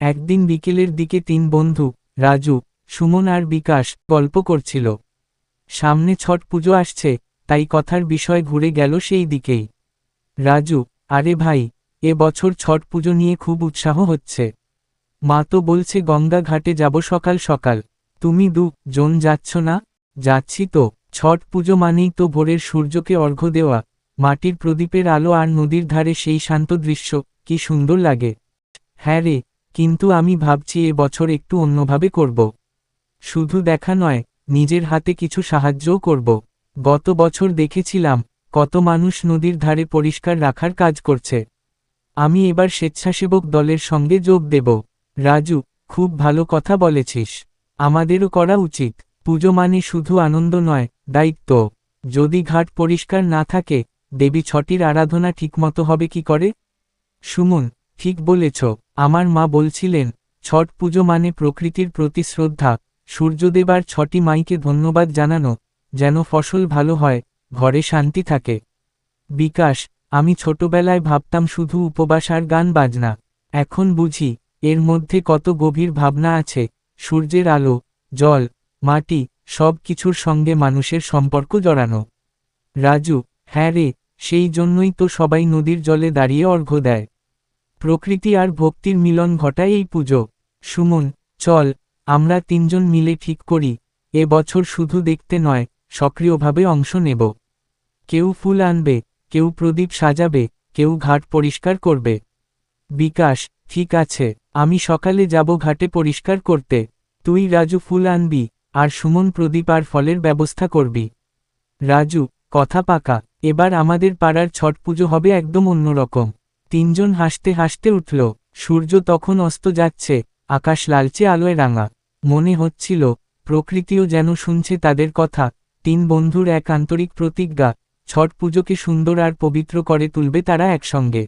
একদিন বিকেলের দিকে তিন বন্ধু, রাজু, সুমন আর বিকাশ, গল্প করছিল। সামনে ছট পুজো আসছে, তাই কথার বিষয় ঘুরে গেল সেই দিকেই। রাজু: আরে ভাই, এ বছর ছট পুজো নিয়ে খুব উৎসাহ হচ্ছে। মা তো বলছে গঙ্গা ঘাটে যাব সকাল সকাল। তুমি জন যাচ্ছ না? যাচ্ছি তো। ছট পুজো মানেই তো ভোরের সূর্যকে অর্ঘ্য দেওয়া, মাটির প্রদীপের আলো আর নদীর ধারে সেই শান্ত দৃশ্য, কি সুন্দর লাগে। হ্যাঁ রে, কিন্তু আমি ভাবছি এ বছর একটু অন্যভাবে করব। শুধু দেখা নয়, নিজের হাতে কিছু সাহায্যও করব। গত বছর দেখেছিলাম কত মানুষ নদীর ধারে পরিষ্কার রাখার কাজ করছে। আমি এবার স্বেচ্ছাসেবক দলের সঙ্গে যোগ দেব। রাজু: খুব ভালো কথা বলেছিস। আমাদেরও করা উচিত। পুজো মানে শুধু আনন্দ নয়, দায়িত্ব। যদি ঘাট পরিষ্কার না থাকে, দেবী ছটির আরাধনা ঠিকমতো হবে কি করে? সুমন: ঠিক বলেছ। আমার মা বলছিলেন, ছট পুজো মানে প্রকৃতির প্রতি শ্রদ্ধা, সূর্যদেব আর ছটি মাইকে ধন্যবাদ জানানো, যেন ফসল ভালো হয়, ঘরে শান্তি থাকে। বিকাশ: আমি ছোটবেলায় ভাবতাম শুধু উপবাস আর গান বাজনা। এখন বুঝি, এর মধ্যে কত গভীর ভাবনা আছে। সূর্যের আলো, জল, মাটি, সব কিছুর সঙ্গে মানুষের সম্পর্ক জড়ানো। রাজু: হ্যাঁ রে, সেই জন্যই তো সবাই নদীর জলে দাঁড়িয়ে অর্ঘ্য দেয়। প্রকৃতি আর ভক্তির মিলন ঘটায় এই পুজো। সুমন: চল, আমরা তিনজন মিলে ঠিক করি, এ বছর শুধু দেখতে নয়, সক্রিয়ভাবে অংশ নেব। কেউ ফুল আনবে, কেউ প্রদীপ সাজাবে, কেউ ঘাট পরিষ্কার করবে। বিকাশ: ঠিক আছে, আমি সকালে যাব ঘাটে পরিষ্কার করতে। তুই রাজু ফুল আনবি, আর সুমন প্রদীপ আর ফলের ব্যবস্থা করবি। রাজু: কথা পাকা। এবার আমাদের পাড়ার ছট পুজো হবে একদম অন্যরকম। তিনজন হাসতে হাসতে উঠল। সূর্য তখন অস্ত যাচ্ছে, আকাশ লালচে আলোয় রাঙা। মনে হচ্ছিল, প্রকৃতিও যেন শুনছে তাদের কথা। তিন বন্ধুর এক আন্তরিক প্রতিজ্ঞা, ছট পুজোকে সুন্দর আর পবিত্র করে তুলবে তারা একসঙ্গে।